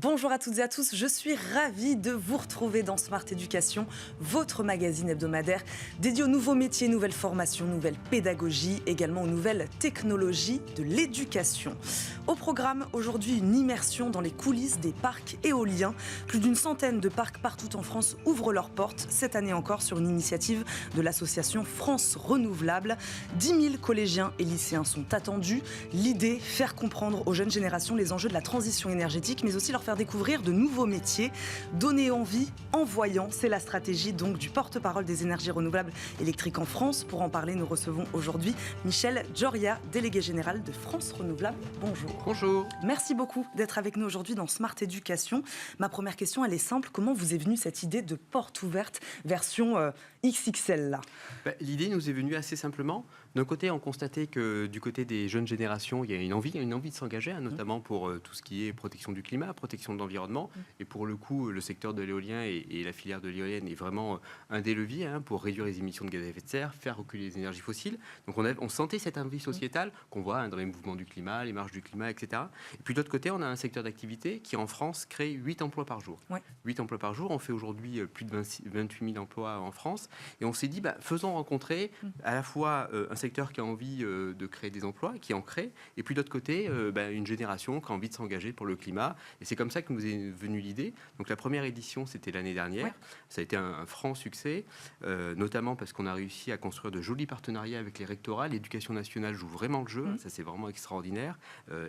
Bonjour à toutes et à tous, je suis ravie de vous retrouver dans Smart Éducation, votre magazine hebdomadaire dédié aux nouveaux métiers, nouvelles formations, nouvelles pédagogies, également aux nouvelles technologies de l'éducation. Au programme, aujourd'hui, une immersion dans les coulisses des parcs éoliens. Plus d'une centaine de parcs partout en France ouvrent leurs portes, cette année encore sur une initiative de l'association France Renouvelable. 10 000 collégiens et lycéens sont attendus. L'idée, faire comprendre aux jeunes générations les enjeux de la transition énergétique, mais aussi leur faire découvrir de nouveaux métiers, donner envie en voyant. C'est la stratégie donc du porte-parole des énergies renouvelables électriques en France. Pour en parler, nous recevons aujourd'hui Michel Gioria, délégué général de France Renouvelable. Bonjour. Bonjour. Merci beaucoup d'être avec nous aujourd'hui dans Smart Éducation. Ma première question, elle est simple. Comment vous est venue cette idée de porte ouverte version XXL là ? L'idée nous est venue assez simplement. D'un côté, on constatait que du côté des jeunes générations, il y a une envie de s'engager, notamment pour tout ce qui est protection du climat, protection de l'environnement. Et pour le coup, le secteur de l'éolien et la filière de l'éolienne est vraiment un des leviers pour réduire les émissions de gaz à effet de serre, faire reculer les énergies fossiles. Donc on sentait cette envie sociétale qu'on voit dans les mouvements du climat, les marches du climat, etc. Et puis de l'autre côté, on a un secteur d'activité qui en France crée 8 emplois par jour. 8 emplois par jour, on fait aujourd'hui plus de 28 000 emplois en France. Et on s'est dit, faisons rencontrer à la fois un secteur qui a envie de créer des emplois, qui en crée, et puis de l'autre côté, une génération qui a envie de s'engager pour le climat. Et c'est comme ça que nous est venue l'idée. Donc la première édition, c'était l'année dernière. Ça a été un franc succès, notamment parce qu'on a réussi à construire de jolis partenariats avec les rectorats. L'éducation nationale joue vraiment le jeu. Ça, c'est vraiment extraordinaire.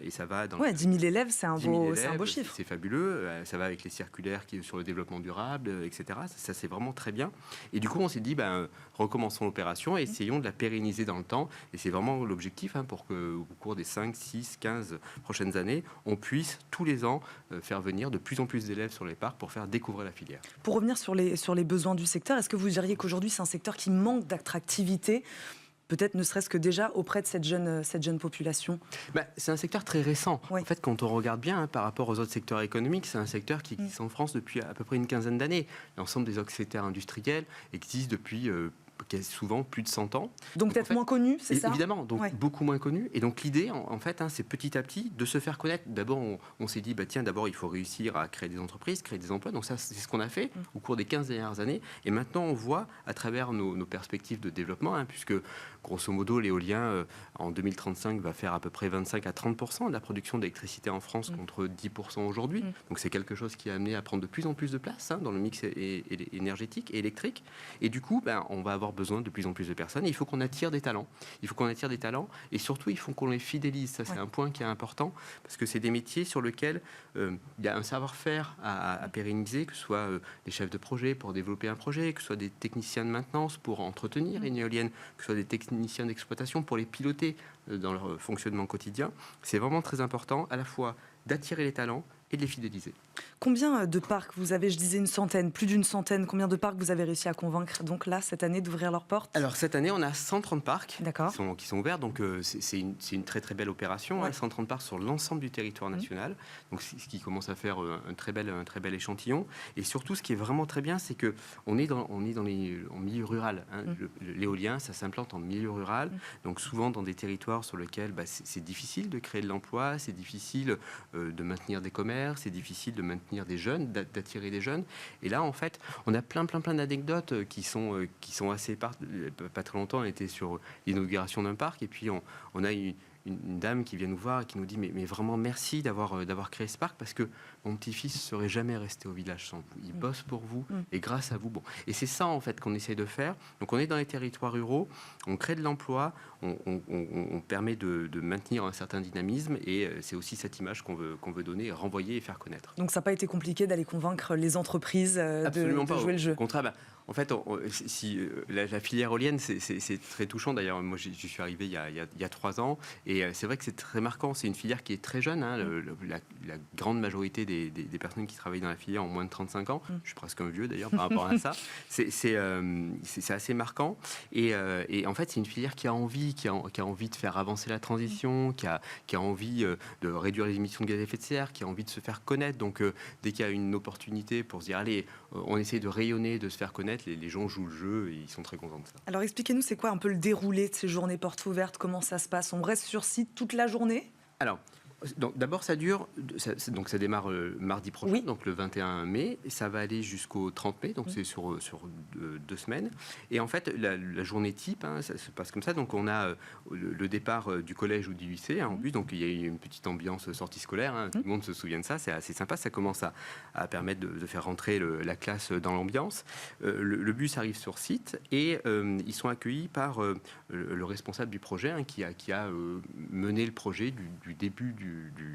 Et ça va dans 10 000 élèves, c'est un beau chiffre. C'est fabuleux. Ça va avec les circulaires qui sur le développement durable, etc. Ça, c'est vraiment très bien. Et du coup, on s'est dit, recommençons l'opération et essayons de la pérenniser dans le temps. Et c'est vraiment l'objectif pour qu'au cours des 5, 6, 15 prochaines années, on puisse tous les ans faire venir de plus en plus d'élèves sur les parcs pour faire découvrir la filière. Pour revenir sur les besoins du secteur, est-ce que vous diriez qu'aujourd'hui c'est un secteur qui manque d'attractivité ? Peut-être ne serait-ce que déjà auprès de cette jeune population. C'est un secteur très récent. En fait, quand on regarde bien par rapport aux autres secteurs économiques, c'est un secteur qui existe en France depuis à peu près une quinzaine d'années. L'ensemble des autres secteurs industriels existent depuis souvent plus de 100 ans. Donc peut-être moins connu, c'est ça ? Évidemment, donc beaucoup moins connu. Et donc l'idée, en fait, c'est petit à petit de se faire connaître. D'abord, on s'est dit, d'abord, il faut réussir à créer des entreprises, créer des emplois. Donc ça, c'est ce qu'on a fait au cours des 15 dernières années. Et maintenant, on voit, à travers nos perspectives de développement, puisque, grosso modo, l'éolien, en 2035, va faire à peu près 25 à 30% de la production d'électricité en France contre 10% aujourd'hui. Donc c'est quelque chose qui est amené à prendre de plus en plus de place dans le mix énergétique et électrique. Et du coup, on va avoir besoin de plus en plus de personnes. Et il faut qu'on attire des talents. Et surtout, il faut qu'on les fidélise. Ça, c'est un point qui est important parce que c'est des métiers sur lesquels il y a un savoir-faire à pérenniser, que ce soit des chefs de projet pour développer un projet, que ce soit des techniciens de maintenance pour entretenir une éolienne, que ce soit des techniciens d'exploitation pour les piloter dans leur fonctionnement quotidien. C'est vraiment très important à la fois d'attirer les talents et de les fidéliser. Combien de parcs vous avez, je disais une centaine, plus d'une centaine, combien de parcs vous avez réussi à convaincre donc là, cette année, d'ouvrir leurs portes ? Alors cette année, on a 130 parcs qui sont ouverts, donc c'est une très très belle opération, 130 parcs sur l'ensemble du territoire national, donc ce qui commence à faire un très bel échantillon. Et surtout, ce qui est vraiment très bien, c'est qu'on est en milieu rural. L'éolien, ça s'implante en milieu rural, donc souvent dans des territoires sur lesquels c'est difficile de créer de l'emploi, c'est difficile de maintenir des commerces, c'est difficile de maintenir des jeunes, d'attirer des jeunes. Et là, en fait, on a plein d'anecdotes qui sont assez... Pas très longtemps, on était sur l'inauguration d'un parc et puis on a une dame qui vient nous voir et qui nous dit mais vraiment merci d'avoir créé ce parc parce que mon petit-fils ne serait jamais resté au village sans vous. Il bosse pour vous et grâce à vous. Et c'est ça en fait qu'on essaie de faire. Donc on est dans les territoires ruraux, on crée de l'emploi, on permet de maintenir un certain dynamisme et c'est aussi cette image qu'on veut donner, renvoyer et faire connaître. Donc ça n'a pas été compliqué d'aller convaincre les entreprises de jouer le jeu. Au contraire, en fait, la filière éolienne, c'est très touchant. D'ailleurs, moi, j'y suis arrivé il y a 3 ans. Et c'est vrai que c'est très marquant. C'est une filière qui est très jeune. La grande majorité des personnes qui travaillent dans la filière ont moins de 35 ans. Je suis presque un vieux, d'ailleurs, par rapport à ça. C'est assez marquant. Et en fait, c'est une filière qui a envie de faire avancer la transition, qui a envie de réduire les émissions de gaz à effet de serre, qui a envie de se faire connaître. Donc, dès qu'il y a une opportunité pour se dire, allez, on essaie de rayonner, de se faire connaître, les gens jouent le jeu et ils sont très contents de ça. Alors expliquez-nous, c'est quoi un peu le déroulé de ces journées portes ouvertes ? Comment ça se passe ? On reste sur site toute la journée ? Alors, Donc d'abord, ça démarre mardi prochain, donc le 21 mai, et ça va aller jusqu'au 30 mai, donc c'est sur 2 semaines. Et en fait, la journée type, ça se passe comme ça. Donc on a le départ du collège ou du lycée en bus, donc il y a une petite ambiance sortie scolaire, tout le monde se souvient de ça, c'est assez sympa, ça commence à permettre de faire rentrer la classe dans l'ambiance. Le bus arrive sur site et ils sont accueillis par le responsable du projet qui a mené le projet du début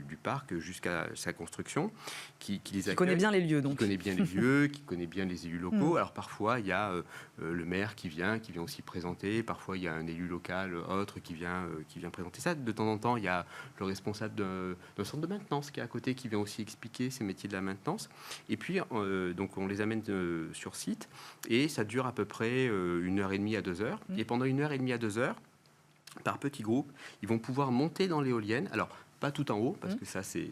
du parc jusqu'à sa construction, qui les accueille. Qui connaît bien les lieux, donc. Qui connaît bien les lieux, qui connaît bien les élus locaux. Alors parfois, il y a le maire qui vient aussi présenter. Parfois, il y a un élu local autre qui vient présenter ça. De temps en temps, il y a le responsable d'un centre de maintenance qui est à côté, qui vient aussi expliquer ces métiers de la maintenance. Et puis, donc, on les amène sur site et ça dure à peu près 1h30 à 2h. Et pendant 1h30 à 2h, par petits groupes, ils vont pouvoir monter dans l'éolienne. Alors, pas tout en haut, parce que ça, c'est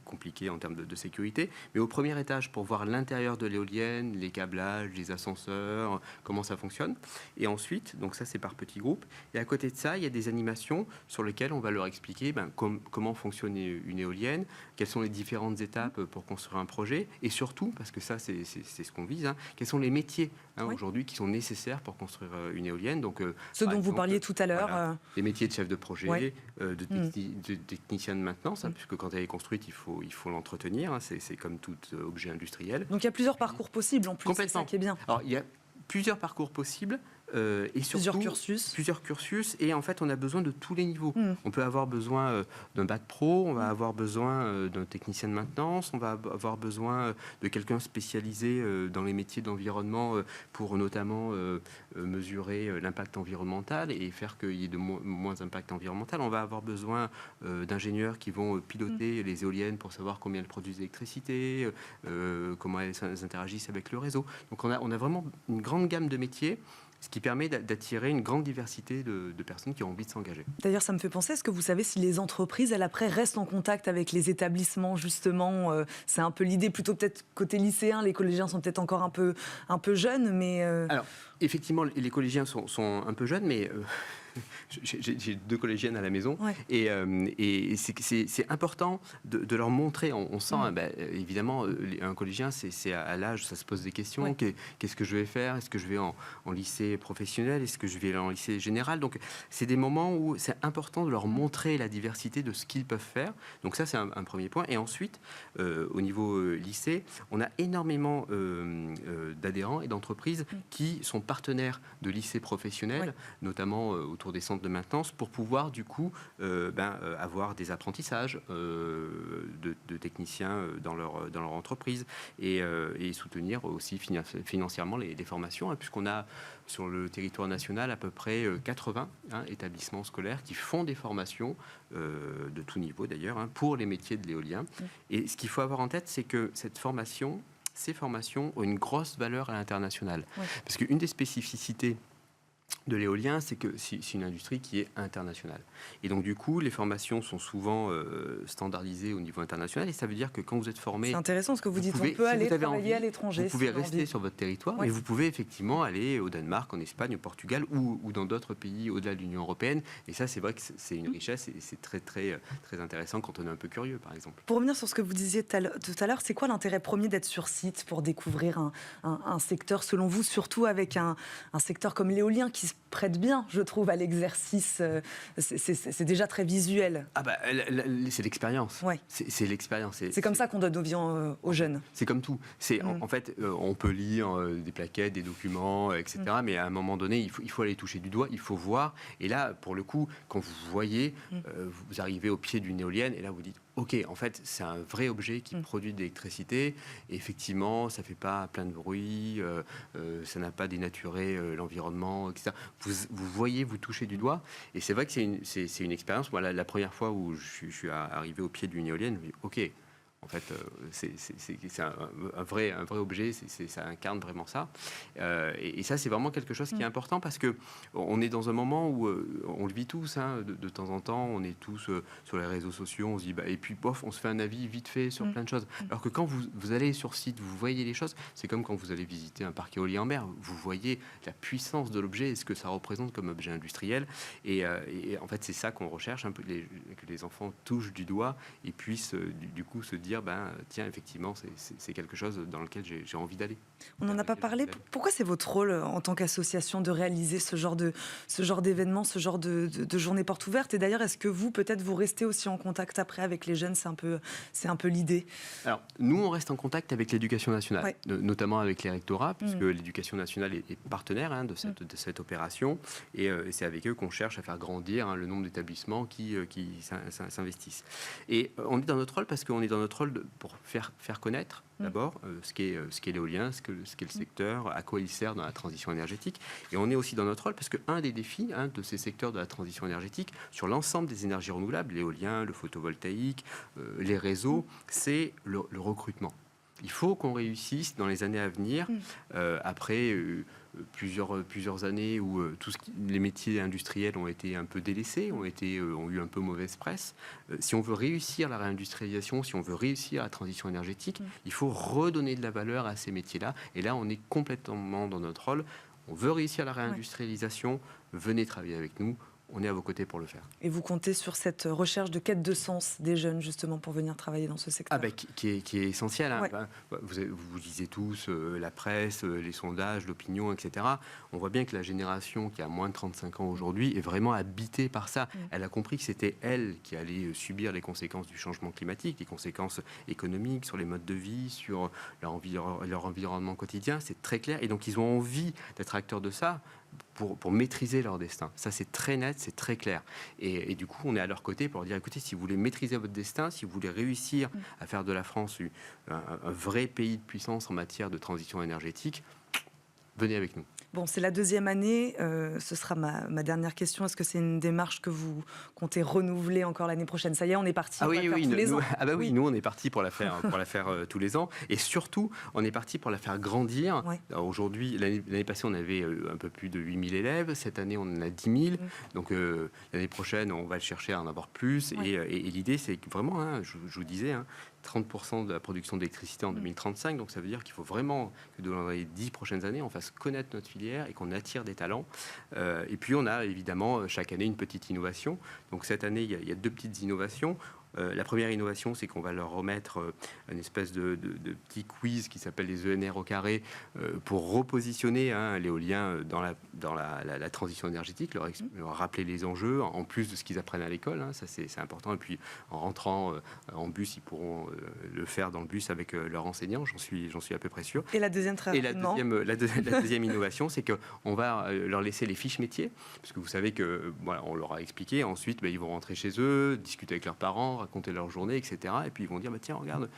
compliqué en termes de sécurité, mais au premier étage pour voir l'intérieur de l'éolienne, les câblages, les ascenseurs, comment ça fonctionne. Et ensuite, donc ça, c'est par petits groupes. Et à côté de ça, il y a des animations sur lesquelles on va leur expliquer comment fonctionne une éolienne, quelles sont les différentes étapes pour construire un projet, et surtout, parce que ça, c'est ce qu'on vise, quels sont les métiers aujourd'hui qui sont nécessaires pour construire une éolienne. Donc, ce dont vous parliez tout à l'heure. Voilà, les métiers de chef de projet, de technicien de maintenance, puisque quand elle est construite, il faut l'entretenir. C'est comme tout objet industriel. Donc il y a plusieurs parcours possibles en plus. C'est ça qui est bien. Alors il y a plusieurs parcours possibles. Et surtout, plusieurs cursus. Et en fait, on a besoin de tous les niveaux. On peut avoir besoin d'un bac pro, on va avoir besoin d'un technicien de maintenance, on va avoir besoin de quelqu'un spécialisé dans les métiers d'environnement pour notamment mesurer l'impact environnemental et faire qu'il y ait de moins d'impact environnemental. On va avoir besoin d'ingénieurs qui vont piloter les éoliennes pour savoir combien elles produisent d'électricité, comment elles interagissent avec le réseau. Donc on a vraiment une grande gamme de métiers, ce qui permet d'attirer une grande diversité de personnes qui ont envie de s'engager. D'ailleurs, ça me fait penser, est-ce que vous savez si les entreprises, après, restent en contact avec les établissements, justement c'est un peu l'idée, plutôt peut-être côté lycéen, les collégiens sont peut-être encore un peu jeunes, mais... Alors, effectivement, les collégiens sont un peu jeunes, mais... J'ai 2 collégiennes à la maison et c'est important de leur montrer. On sent évidemment un collégien, c'est à l'âge, ça se pose des questions. Qu'est-ce que je vais faire? Est-ce que je vais en lycée professionnel? Est-ce que je vais en lycée général? Donc c'est des moments où c'est important de leur montrer la diversité de ce qu'ils peuvent faire. Donc ça, c'est un premier point. Et ensuite, au niveau lycée, on a énormément d'adhérents et d'entreprises qui sont partenaires de lycées professionnels, notamment autour des centres de maintenance, pour pouvoir du coup avoir des apprentissages de techniciens dans leur entreprise et soutenir aussi financièrement les formations, puisqu'on a sur le territoire national à peu près 80 établissements scolaires qui font des formations de tout niveau d'ailleurs pour les métiers de l'éolien. Et ce qu'il faut avoir en tête, c'est que ces formations ont une grosse valeur à l'international. Parce qu'une des spécificités de l'éolien, c'est que c'est une industrie qui est internationale. Et donc, du coup, les formations sont souvent standardisées au niveau international. Et ça veut dire que quand vous êtes formé... C'est intéressant ce que vous dites. On peut aller travailler à l'étranger. Vous pouvez rester sur votre territoire, mais vous pouvez effectivement aller au Danemark, en Espagne, au Portugal ou dans d'autres pays au-delà de l'Union européenne. Et ça, c'est vrai que c'est une richesse et c'est très, très, très intéressant quand on est un peu curieux, par exemple. Pour revenir sur ce que vous disiez tout à l'heure, c'est quoi l'intérêt premier d'être sur site pour découvrir un secteur, selon vous, surtout avec un secteur comme l'éolien qui se prête bien, je trouve, à l'exercice. C'est déjà très visuel. C'est l'expérience. C'est l'expérience. C'est comme ça qu'on donne envie aux jeunes. C'est comme tout. En fait, on peut lire des plaquettes, des documents, etc. Mais à un moment donné, il faut aller toucher du doigt, il faut voir. Et là, pour le coup, quand vous voyez, vous arrivez au pied d'une éolienne et là, vous dites OK, en fait, c'est un vrai objet qui produit de l'électricité. Et effectivement, ça ne fait pas plein de bruit, ça n'a pas dénaturé l'environnement, etc. Vous voyez, vous touchez du doigt. Et c'est vrai que c'est une expérience. Moi, la première fois où je suis arrivé au pied d'une éolienne, je me dis OK, En fait, c'est un vrai objet, ça incarne vraiment ça. Et ça, c'est vraiment quelque chose qui est important parce qu'on est dans un moment où on le vit tous, hein, de temps en temps, on est tous sur les réseaux sociaux, on se dit, et puis bof, on se fait un avis vite fait sur plein de choses. Alors que quand vous allez sur site, vous voyez les choses, c'est comme quand vous allez visiter un parc éolien en mer, vous voyez la puissance de l'objet et ce que ça représente comme objet industriel. Et en fait, c'est ça qu'on recherche, un peu que les enfants touchent du doigt et puissent du coup se dire, tiens, effectivement, c'est quelque chose dans lequel j'ai envie d'aller. On n'en a pas parlé. Pourquoi c'est votre rôle en tant qu'association de réaliser ce genre d'événement, ce genre de journée porte ouverte? Et d'ailleurs, est-ce que vous, peut-être, vous restez aussi en contact après avec les jeunes? C'est un peu l'idée. Alors, nous, on reste en contact avec l'éducation nationale, notamment avec les rectorats, puisque l'éducation nationale est partenaire de cette opération. Et c'est avec eux qu'on cherche à faire grandir le nombre d'établissements qui s'investissent. Et on est dans notre rôle parce qu'on est dans notre rôle pour faire connaître d'abord ce qu'est l'éolien, ce qu'est le secteur, à quoi il sert dans la transition énergétique. Et on est aussi dans notre rôle parce qu'un des défis de ces secteurs de la transition énergétique, sur l'ensemble des énergies renouvelables, l'éolien, le photovoltaïque, les réseaux, c'est le recrutement. Il faut qu'on réussisse dans les années à venir, après plusieurs années où les métiers industriels ont été un peu délaissés, ont eu un peu mauvaise presse. Si on veut réussir la réindustrialisation, si on veut réussir la transition énergétique, il faut redonner de la valeur à ces métiers-là. Et là, on est complètement dans notre rôle. On veut réussir la réindustrialisation, venez travailler avec nous. On est à vos côtés pour le faire. Et vous comptez sur cette recherche de quête de sens des jeunes, justement, pour venir travailler dans ce secteur? Qui est essentiel. Vous lisez tous la presse, les sondages, l'opinion, etc. On voit bien que la génération qui a moins de 35 ans aujourd'hui est vraiment habitée par ça. Elle a compris que c'était elle qui allait subir les conséquences du changement climatique, les conséquences économiques sur les modes de vie, sur leur environnement quotidien. C'est très clair. Et donc, ils ont envie d'être acteurs de ça. Pour maîtriser leur destin. Ça, c'est très net, c'est très clair. Et du coup, on est à leur côté pour leur dire, écoutez, si vous voulez maîtriser votre destin, si vous voulez réussir à faire de la France un vrai pays de puissance en matière de transition énergétique, venez avec nous. Bon, c'est la deuxième année. Ce sera ma dernière question. Est-ce que c'est une démarche que vous comptez renouveler encore l'année prochaine? Ça y est, on est parti pour la faire tous les ans. Nous, on est parti pour la faire, tous les ans. Et surtout, on est parti pour la faire grandir. Aujourd'hui, l'année passée, on avait un peu plus de 8000 élèves. Cette année, on en a 10 000. Donc, l'année prochaine, on va chercher à en avoir plus. Et l'idée, c'est que vraiment, je vous disais, 30% de la production d'électricité en 2035. Donc ça veut dire qu'il faut vraiment que dans les 10 prochaines années, on fasse connaître notre filière et qu'on attire des talents. Et puis on a évidemment chaque année une petite innovation. Donc cette année, il y a 2 petites innovations. La première innovation, c'est qu'on va leur remettre une espèce de petit quiz qui s'appelle les ENR au carré pour repositionner l'éolien dans la transition énergétique, leur rappeler les enjeux, en plus de ce qu'ils apprennent à l'école. Ça, c'est important. Et puis, en rentrant en bus, ils pourront le faire dans le bus avec leurs enseignants. J'en suis à peu près sûr. Et la deuxième, très rapidement. La deuxième innovation, c'est qu'on va leur laisser les fiches métiers, parce que vous savez que, voilà, on leur a expliqué. Ensuite, ils vont rentrer chez eux, discuter avec leurs parents, raconter leur journée, etc. Et puis ils vont dire, tiens, regarde,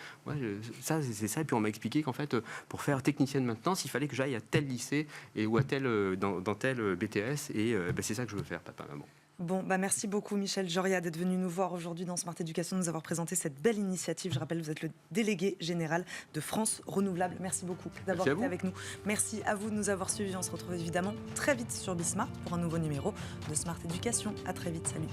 ça, c'est ça. Et puis on m'a expliqué qu'en fait, pour faire technicien de maintenance, il fallait que j'aille à tel lycée ou à dans tel BTS. Et c'est ça que je veux faire, papa, maman. Bon, merci beaucoup Michel Joria d'être venu nous voir aujourd'hui dans Smart Education, nous avoir présenté cette belle initiative. Je rappelle, vous êtes le délégué général de France Renouvelable. Merci beaucoup d'avoir été avec nous. Merci à vous de nous avoir suivis. On se retrouve évidemment très vite sur Bismart pour un nouveau numéro de Smart Education. À très vite, salut.